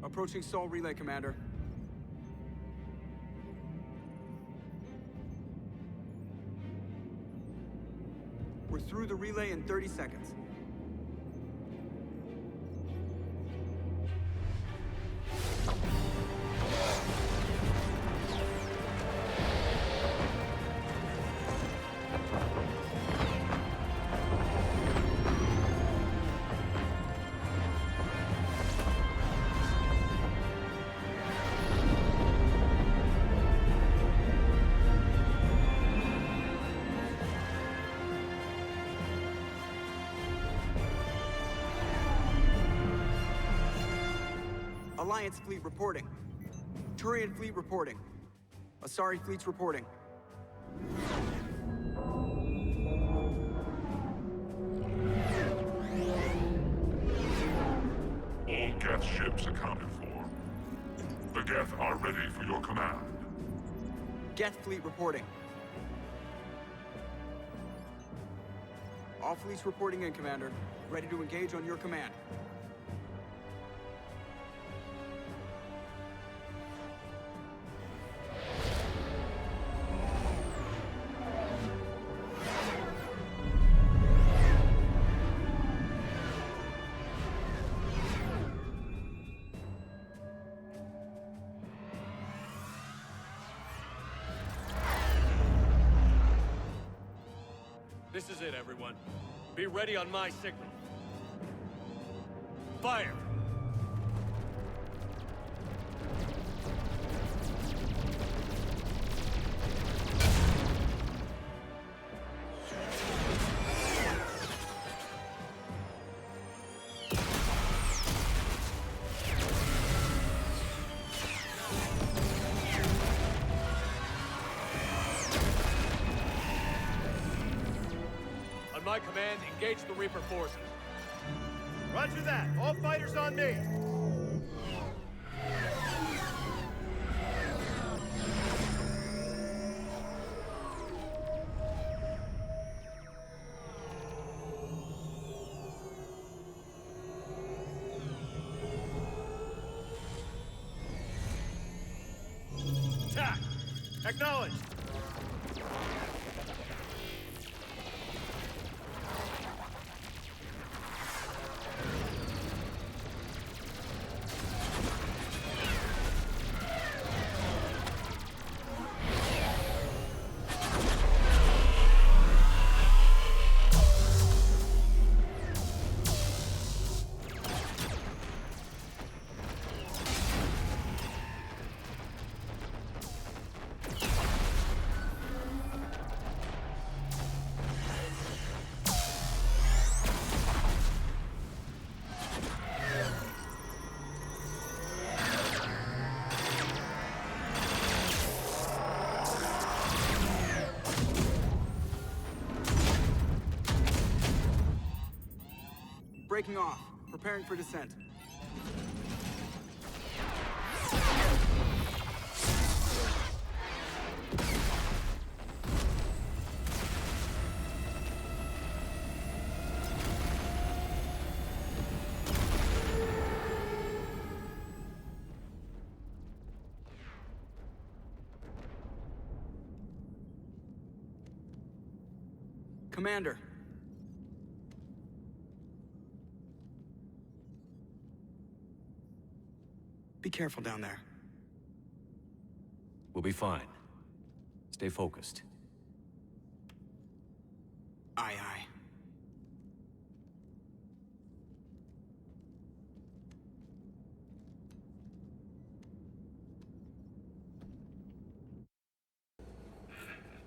Approaching Sol Relay, Commander. We're through the relay in 30 seconds. Alliance fleet reporting. Turian fleet reporting. Asari fleet's reporting. All Geth ships accounted for. The Geth are ready for your command. Geth fleet reporting. All fleets reporting in, Commander. Ready to engage on your command. This is it, everyone. Be ready on my signal. Fire! On my command, engage the Reaper forces. Roger that. All fighters on me. Attack! Acknowledged! Breaking off. Preparing for descent. Commander. Be careful down there. We'll be fine. Stay focused. Aye, aye.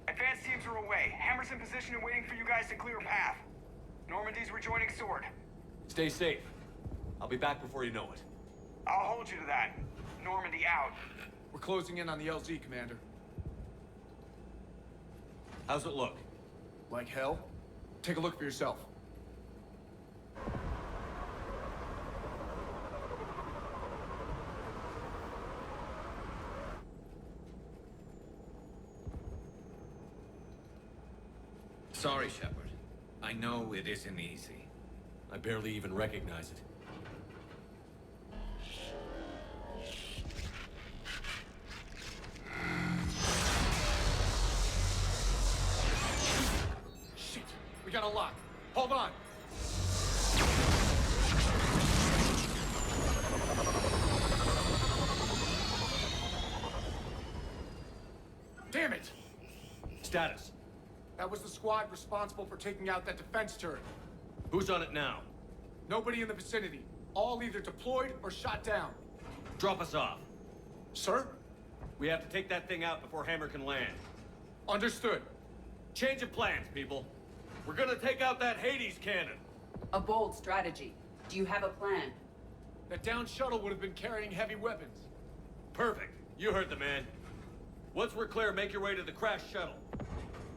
Advanced teams are away. Hammer's in position and waiting for you guys to clear a path. Normandy's rejoining Sword. Stay safe. I'll be back before you know it. I'll hold you to that. Normandy out. We're closing in on the LZ, Commander. How's it look? Like hell? Take a look for yourself. Sorry, Shepard. I know it isn't easy. I barely even recognize it. got a lock. Hold on. Damn it! Status. That was the squad responsible for taking out that defense turret. Who's on it now? Nobody in the vicinity. All either deployed or shot down. Drop us off. Sir? We have to take that thing out before Hammer can land. Understood. Change of plans, people. We're gonna take out that Hades cannon. A bold strategy. Do you have a plan? That down shuttle would have been carrying heavy weapons. Perfect. You heard the man. Once we're clear, make your way to the crashed shuttle.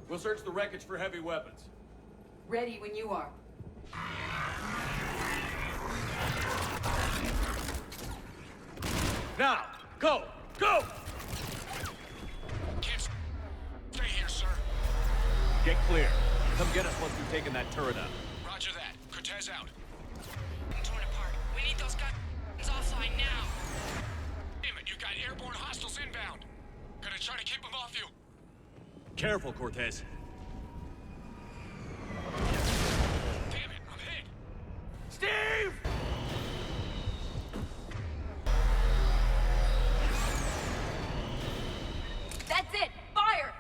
We'll search the wreckage for heavy weapons. Ready when you are. Now, go! Go! Kids, stay here, sir. Get clear. Come get us once we've taken that turret out. Roger that. Cortez out. Torn apart. We need those guns offline now. Damn it, you've got airborne hostiles inbound. Gonna try to keep them off you. Careful, Cortez. Damn it, I'm hit. Steve! That's it! Fire!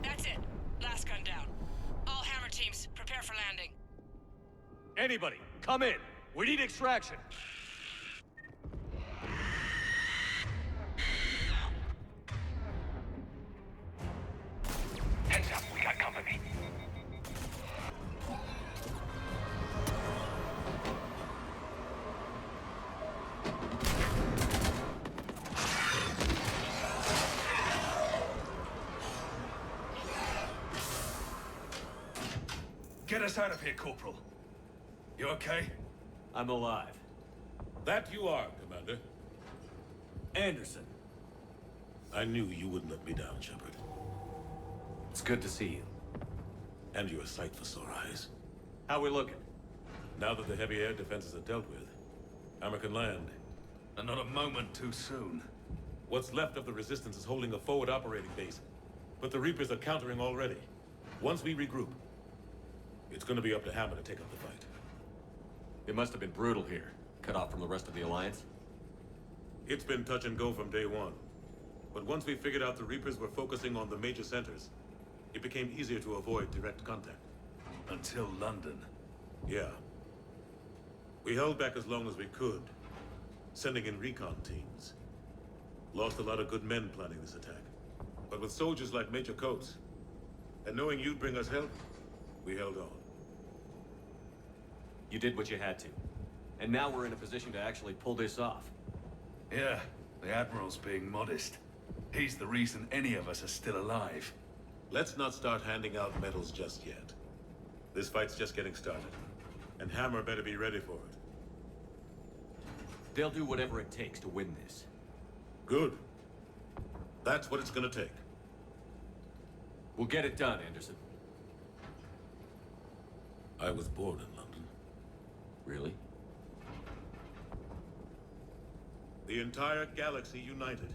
That's it. Last gun down. All Hammer teams, prepare for landing. Anybody, come in. We need extraction. Heads up, we got company. Get us out of here, Corporal. You okay? I'm alive. That you are, Commander. Anderson. I knew you wouldn't let me down, Shepard. It's good to see you. And you're a sight for sore eyes. How we looking? Now that the heavy air defenses are dealt with, Hammer can land. And not a moment too soon. What's left of the Resistance is holding a forward operating base, but the Reapers are countering already. Once we regroup, it's gonna be up to Hammer to take up the fight. It must have been brutal here. Cut off from the rest of the Alliance. It's been touch and go from day one. But once we figured out the Reapers were focusing on the major centers, it became easier to avoid direct contact. Until London. Yeah. We held back as long as we could, sending in recon teams. Lost a lot of good men planning this attack. But with soldiers like Major Coates, and knowing you'd bring us help, we held on. You did what you had to. And now we're in a position to actually pull this off. Yeah, the Admiral's being modest. He's the reason any of us are still alive. Let's not start handing out medals just yet. This fight's just getting started. And Hammer better be ready for it. They'll do whatever it takes to win this. Good. That's what it's gonna take. We'll get it done, Anderson. I was born in London. Really? The entire galaxy united.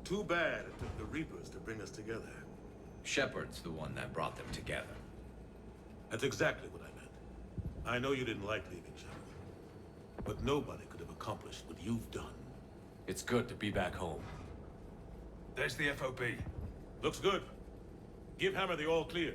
Too bad it took the Reapers to bring us together. Shepard's the one that brought them together. That's exactly what I meant. I know you didn't like leaving, Shepard. But nobody could have accomplished what you've done. It's good to be back home. There's the FOB. Looks good. Give Hammer the all clear.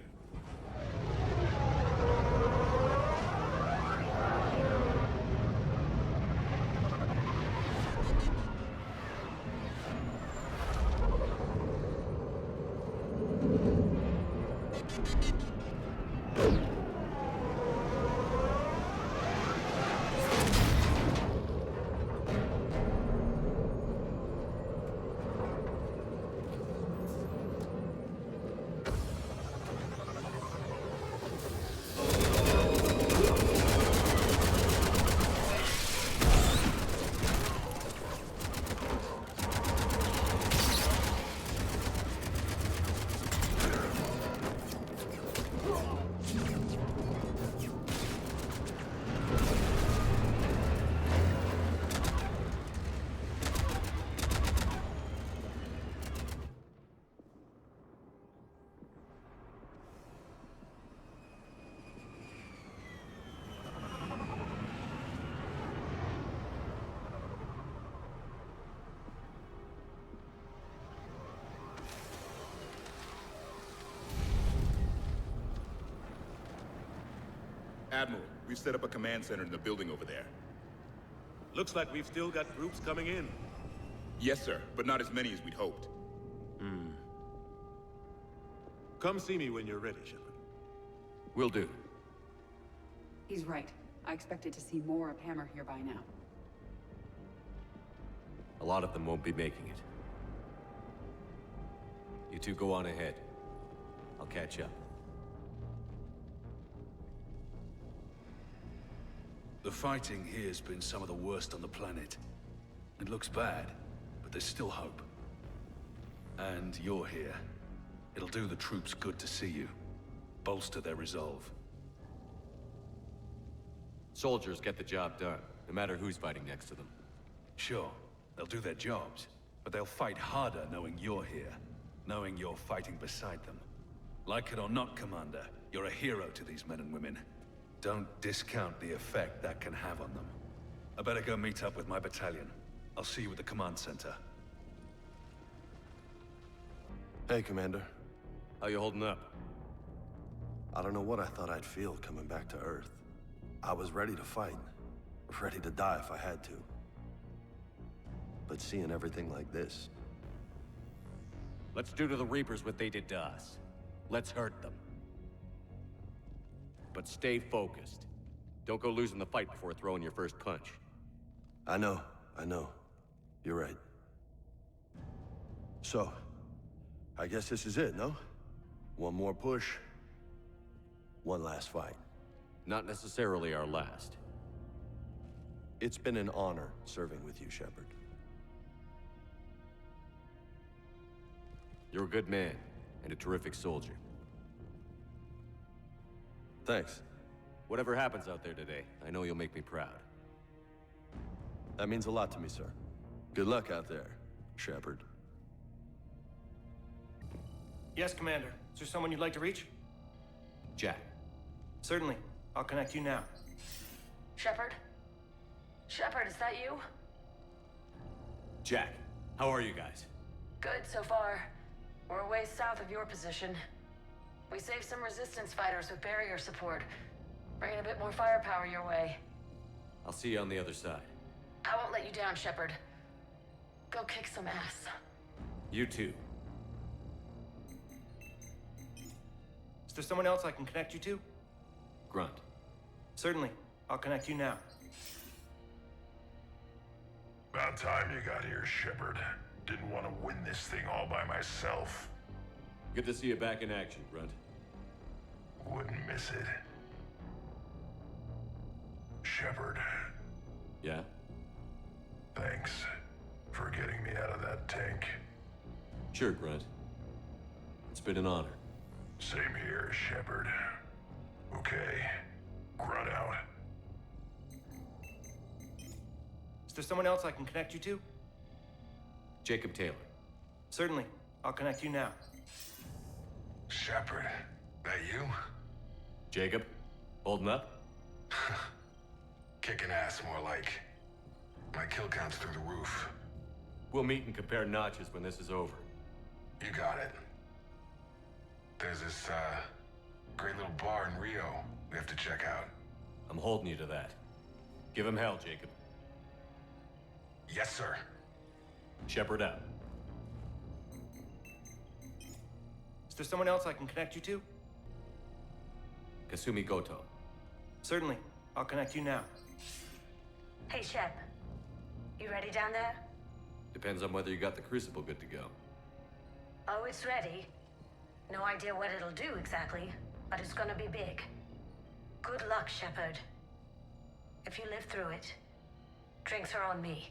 Admiral, we've set up a command center in the building over there. Looks like we've still got groups coming in. Yes, sir, but not as many as we'd hoped. Come see me when you're ready, Shepard. Will do. He's right. I expected to see more of Hammer here by now. A lot of them won't be making it. You two go on ahead. I'll catch up. The fighting here's been some of the worst on the planet. It looks bad, but there's still hope. And you're here. It'll do the troops good to see you. Bolster their resolve. Soldiers get the job done, no matter who's fighting next to them. Sure, they'll do their jobs, but they'll fight harder knowing you're here. Knowing you're fighting beside them. Like it or not, Commander, you're a hero to these men and women. Don't discount the effect that can have on them. I better go meet up with my battalion. I'll see you at the command center. Hey, Commander. How you holding up? I don't know what I thought I'd feel coming back to Earth. I was ready to fight. Ready to die if I had to. But seeing everything like this... Let's do to the Reapers what they did to us. Let's hurt them. But stay focused. Don't go losing the fight before throwing your first punch. I know. You're right. So, I guess this is it, no? One more push. One last fight. Not necessarily our last. It's been an honor serving with you, Shepard. You're a good man, and a terrific soldier. Thanks. Whatever happens out there today, I know you'll make me proud. That means a lot to me, sir. Good luck out there, Shepard. Yes, Commander. Is there someone you'd like to reach? Jack. Certainly. I'll connect you now. Shepard? Shepard, is that you? Jack, how are you guys? Good so far. We're a ways south of your position. We saved some resistance fighters with barrier support. Bringing a bit more firepower your way. I'll see you on the other side. I won't let you down, Shepard. Go kick some ass. You too. Is there someone else I can connect you to? Grunt. Certainly. I'll connect you now. About time you got here, Shepard. Didn't want to win this thing all by myself. Good to see you back in action, Grunt. Wouldn't miss it. Shepard. Yeah? Thanks for getting me out of that tank. Sure, Grunt. It's been an honor. Same here, Shepard. Okay. Grunt out. Is there someone else I can connect you to? Jacob Taylor. Certainly. I'll connect you now. Shepard, that you? Jacob, holding up? Kicking ass, more like. My kill count's through the roof. We'll meet and compare notches when this is over. You got it. There's this, great little bar in Rio we have to check out. I'm holding you to that. Give him hell, Jacob. Yes, sir. Shepard out. Is there someone else I can connect you to? Kasumi Goto. Certainly. I'll connect you now. Hey, Shep. You ready down there? Depends on whether you got the Crucible good to go. Oh, it's ready. No idea what it'll do exactly, but it's gonna be big. Good luck, Shepard. If you live through it, drinks are on me.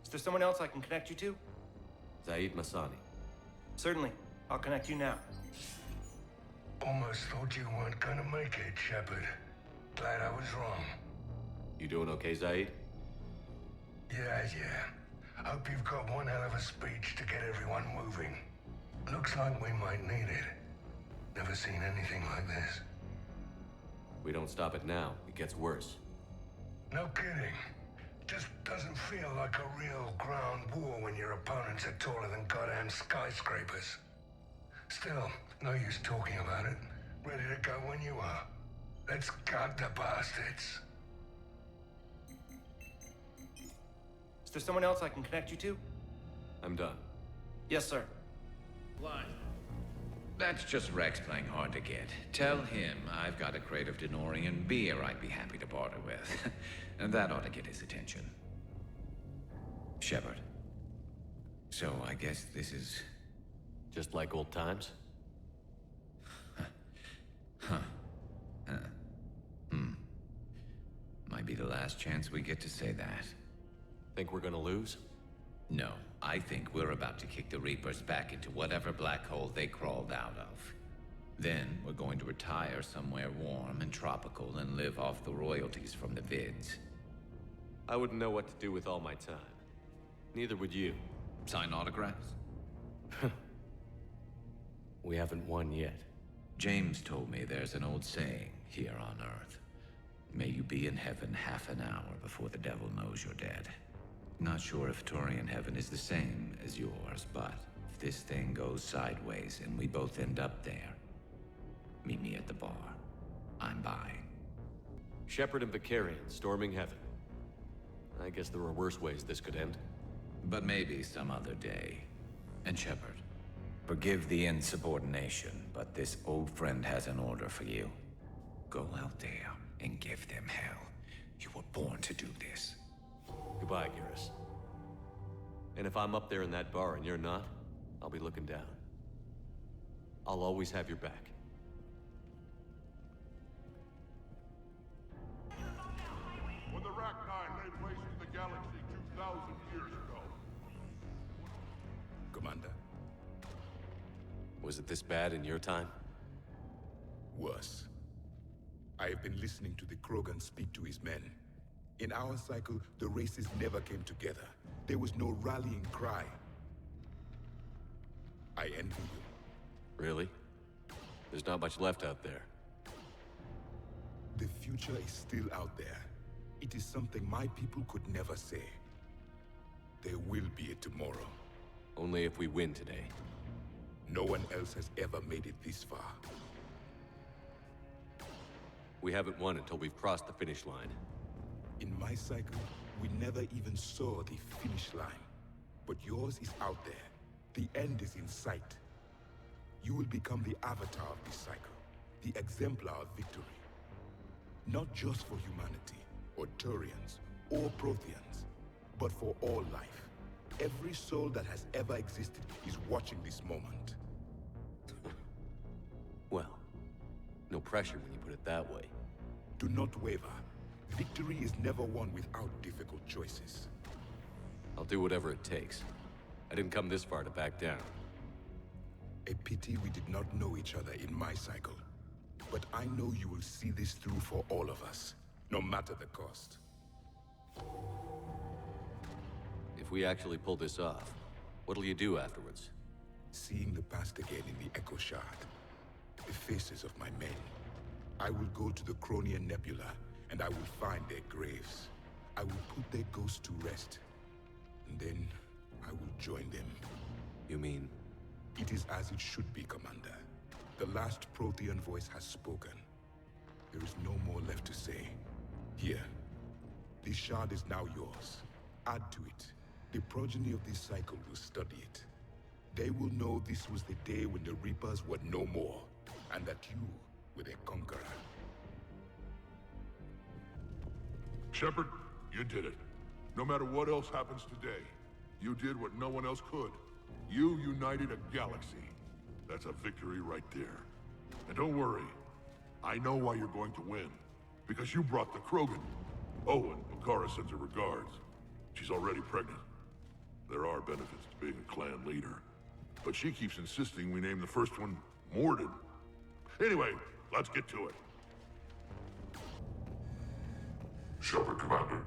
Is there someone else I can connect you to? Zaid Masani. Certainly. I'll connect you now. Almost thought you weren't gonna make it, Shepard. Glad I was wrong. You doing okay, Zaid? Yeah. Hope you've got one hell of a speech to get everyone moving. Looks like we might need it. Never seen anything like this. We don't stop it now, it gets worse. No kidding. Just doesn't feel like a real ground war when your opponents are taller than goddamn skyscrapers. Still, no use talking about it. Ready to go when you are. Let's gut the bastards. Is there someone else I can connect you to? I'm done. Yes, sir. Line. That's just Rex playing hard to get. Tell him I've got a crate of Denorian beer I'd be happy to barter with. And that ought to get his attention. Shepard. So I guess this is... Just like old times? Might be the last chance we get to say that. Think we're gonna lose? No, I think we're about to kick the Reapers back into whatever black hole they crawled out of. Then we're going to retire somewhere warm and tropical and live off the royalties from the vids. I wouldn't know what to do with all my time. Neither would you. Sign autographs? We haven't won yet. James told me there's an old saying here on Earth. May you be in heaven half an hour before the devil knows you're dead. Not sure if Turian heaven is the same as yours, but if this thing goes sideways and we both end up there, meet me at the bar. I'm buying. Shepard and Vicarian storming heaven. I guess there were worse ways this could end. But maybe some other day. And Shepard, forgive the insubordination, but this old friend has an order for you. Go out there and give them hell. You were born to do this. Goodbye, Garrus. And if I'm up there in that bar and you're not, I'll be looking down. I'll always have your back. When the Rachni laid waste to the galaxy 2,000 years ago. Commander. Was it this bad in your time? Worse. I have been listening to the Krogan speak to his men. In our cycle, the races never came together. There was no rallying cry. I envy you. Really? There's not much left out there. The future is still out there. It is something my people could never say. There will be a tomorrow. Only if we win today. No one else has ever made it this far. We haven't won until we've crossed the finish line. In my cycle, we never even saw the finish line. But yours is out there. The end is in sight. You will become the avatar of this cycle, the exemplar of victory. Not just for humanity, or Turians, or Protheans, but for all life. Every soul that has ever existed is watching this moment. Well, no pressure when you put it that way. Do not waver. Victory is never won without difficult choices. I'll do whatever it takes. I didn't come this far to back down. A pity we did not know each other in my cycle. But I know you will see this through for all of us, no matter the cost. If we actually pull this off, what'll you do afterwards? Seeing the past again in the Echo Shard, the faces of my men. I will go to the Cronian Nebula, and I will find their graves. I will put their ghosts to rest, and then I will join them. You mean? It is as it should be, Commander. The last Prothean voice has spoken. There is no more left to say. Here, this shard is now yours. Add to it. The progeny of this cycle will study it. They will know this was the day when the Reapers were no more, and that you were their conqueror. Shepard, you did it. No matter what else happens today, you did what no one else could. You united a galaxy. That's a victory right there. And don't worry, I know why you're going to win. Because you brought the Krogan. Oh, and Bakara sends her regards. She's already pregnant. There are benefits to being a clan leader. But she keeps insisting we name the first one Mordin. Anyway, let's get to it. Shepard, Commander.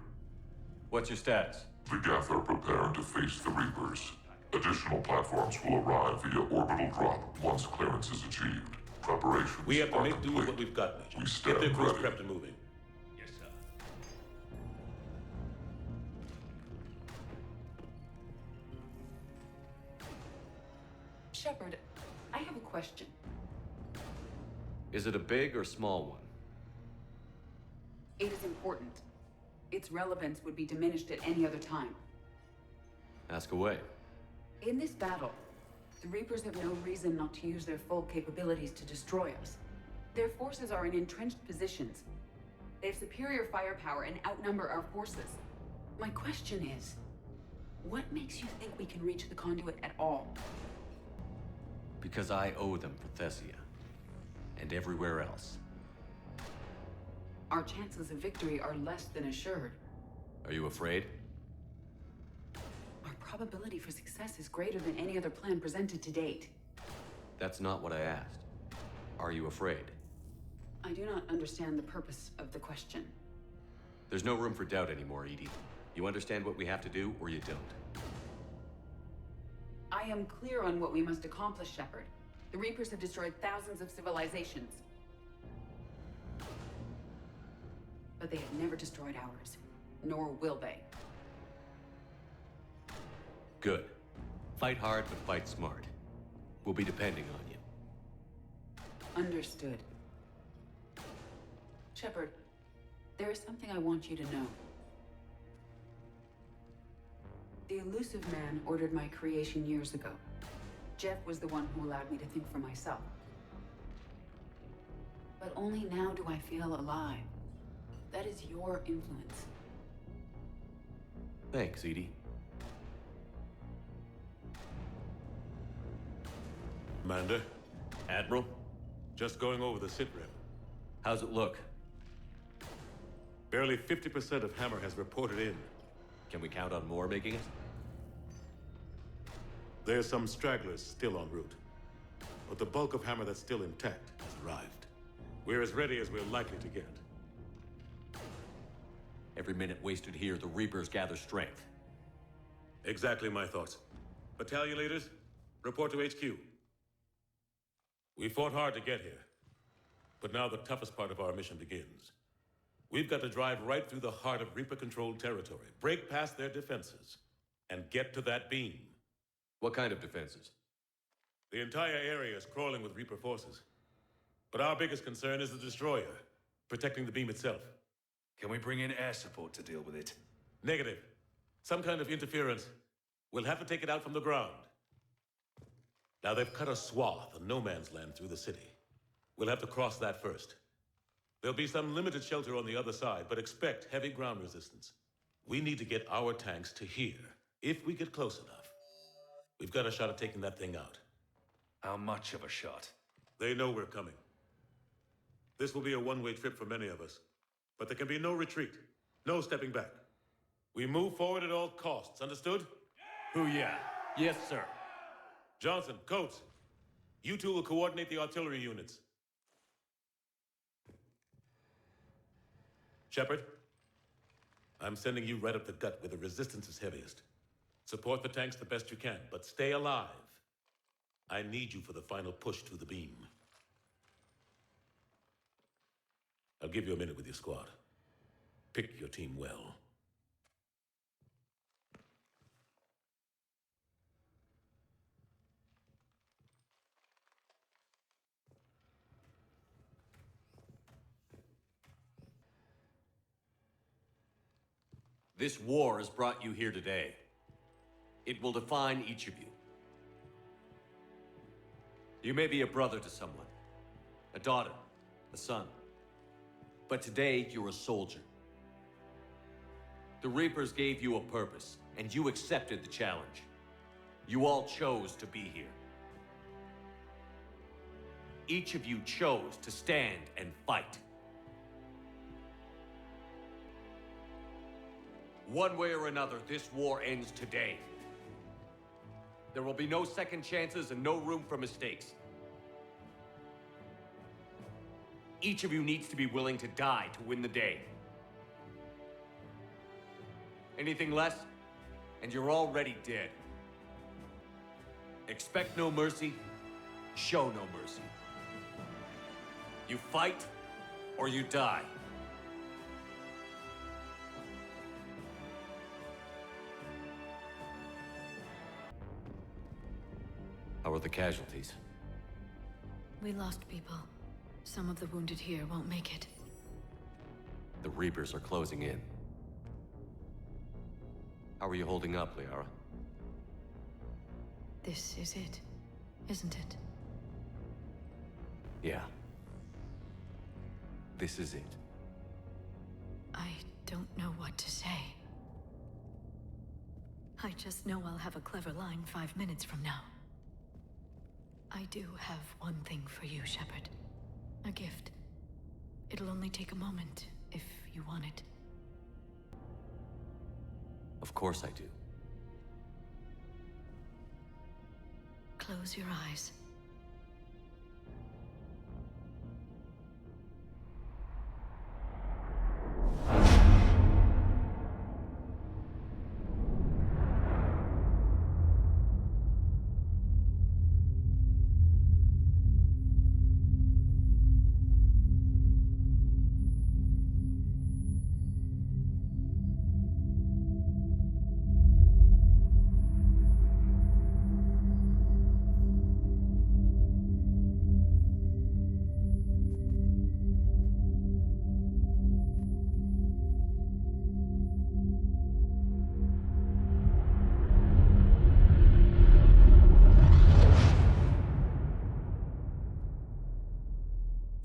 What's your status? The Geth are preparing to face the Reapers. Additional platforms will arrive via orbital drop once clearance is achieved. Preparations We have to are make do complete. with what we've got, Major. We Get stand their crews ready. prepped and moving. Yes, sir. Shepard, I have a question. Is it a big or small one? It is important. Its relevance would be diminished at any other time. Ask away. In this battle, the Reapers have no reason not to use their full capabilities to destroy us. Their forces are in entrenched positions. They have superior firepower and outnumber our forces. My question is, what makes you think we can reach the conduit at all? Because I owe them for Thessia. And everywhere else. Our chances of victory are less than assured. Are you afraid? Our probability for success is greater than any other plan presented to date. That's not what I asked. Are you afraid? I do not understand the purpose of the question. There's no room for doubt anymore, EDI. You understand what we have to do, or you don't? I am clear on what we must accomplish, Shepard. The Reapers have destroyed thousands of civilizations. But they have never destroyed ours. Nor will they. Good. Fight hard, but fight smart. We'll be depending on you. Understood. Shepard, there is something I want you to know. The Illusive Man ordered my creation years ago. Jeff was the one who allowed me to think for myself. But only now do I feel alive. That is your influence. Thanks, EDI. Commander? Admiral? Just going over the sitrep. How's it look? Barely 50% of Hammer has reported in. Can we count on more making it? There's some stragglers still en route. But the bulk of Hammer that's still intact has arrived. We're as ready as we're likely to get. Every minute wasted here, the Reapers gather strength. Exactly my thoughts. Battalion leaders, report to HQ. We fought hard to get here. But now the toughest part of our mission begins. We've got to drive right through the heart of Reaper-controlled territory, break past their defenses, and get to that beam. What kind of defenses? The entire area is crawling with Reaper forces. But our biggest concern is the destroyer, protecting the beam itself. Can we bring in air support to deal with it? Negative. Some kind of interference. We'll have to take it out from the ground. Now they've cut a swath of no man's land through the city. We'll have to cross that first. There'll be some limited shelter on the other side, but expect heavy ground resistance. We need to get our tanks to here, if we get close enough. We've got a shot at taking that thing out. How much of a shot? They know we're coming. This will be a one-way trip for many of us. But there can be no retreat, no stepping back. We move forward at all costs, understood? Booyah. Yes, sir. Johnson, Coates, you two will coordinate the artillery units. Shepard, I'm sending you right up the gut where the resistance is heaviest. Support the tanks the best you can, but stay alive. I need you for the final push to the beam. I'll give you a minute with your squad. Pick your team well. This war has brought you here today. It will define each of you. You may be a brother to someone, a daughter, a son. But today, you're a soldier. The Reapers gave you a purpose, and you accepted the challenge. You all chose to be here. Each of you chose to stand and fight. One way or another, this war ends today. There will be no second chances and no room for mistakes. Each of you needs to be willing to die to win the day. Anything less, and you're already dead. Expect no mercy, show no mercy. You fight, or you die. How are the casualties? We lost people. Some of the wounded here won't make it. The Reapers are closing in. How are you holding up, Liara? This is it, isn't it? Yeah. This is it. I don't know what to say. I just know I'll have a clever line 5 minutes from now. I do have one thing for you, Shepard. A gift. It'll only take a moment, if you want it. Of course I do. Close your eyes.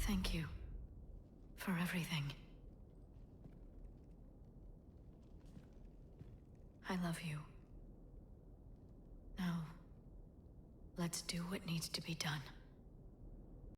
Thank you for everything. I love you. Now, let's do what needs to be done.